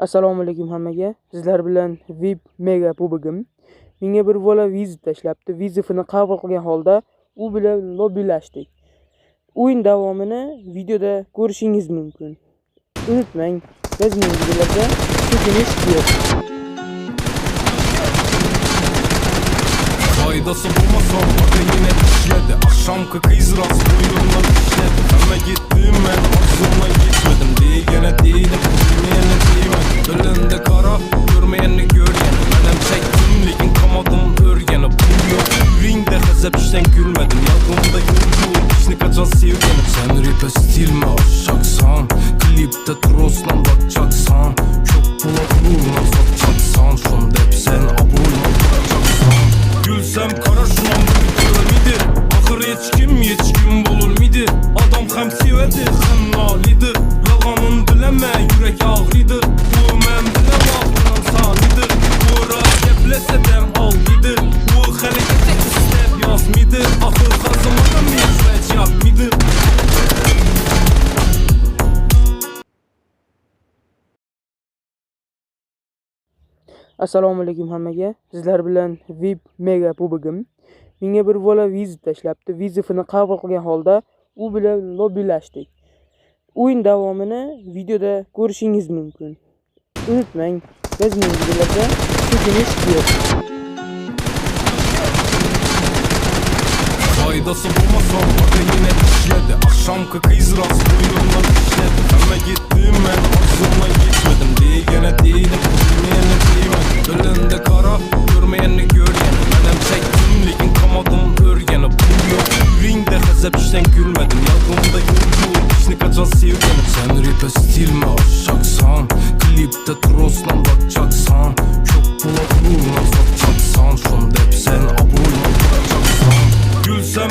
Assalomu alaykum hammaga. Sizlar bilan VIP Mega Pubagim. Menga bir bola vizit tashlabdi. Vizitini qabul qilgan holda u bilan lobbylashdik. O'yin davomini videoda ko'rishingiz mumkin. Unutmang, bizning videolarda chekinish yo'q. Faydası bulmasam bak yine işledi. Akşamki kız rast boynumdan işledi. Ama gittim ben arzumdan geçmedim. Diyene değilim, bilmeyene değmedim. Önünde kara, görmeyeni görgeni. Benim çektim lekin kamadım örgeni. Pul yok, yüreğimde hesap işten gülmedim. Yalgımda yolcu, işini kaçan sevgenim. Sen rap'e stilme aşacaksan, klipte troslan bakacaksan, çok bulakluğuna satacaksan, şunda hep sen abone olacaksan. Gülsem kara şunan bir midir? Ahır yetkim bulur midir? Adam hem sevedi hem nalidir. Yalganın dileme yürek ağrıdır. Bu men bile vakınan sanidir. Bu rast geplese dem algidir. Bu harekete istep yaz midir? Ahır kazımada mecmet yap midir? Assalomu alaykum hammaga. Sizlar bilan VIP Mega Pubagim. Menga bir bola vizit tashlabdi. Vizitini qabul qilgan holda u bilan lobbylashdik. O'yin davomini videoda ko'rishingiz mumkin. Unutmang, bizning videolarda chekinish yo'q. Faydası bulmasam bak yine işledi. Akşamki kız rast boynumdan işledi. Ama gittim ben arzumdan geçmedim. Diyene değilim, bilmeyene değmedim. Önünde kara, görmeyeni görgeni. Benim çektim lekin kamadım örgeni. Pul yok, yüreğimde hesap işten gülmedim. Yalgımda yolcu, işini kaçan sevgenim. Sen rap'e stilme aşacaksan, klipte troslan bakacaksan, çok bulakluğuna satacaksan, şunda hep sen abone olacaksan. Gülsem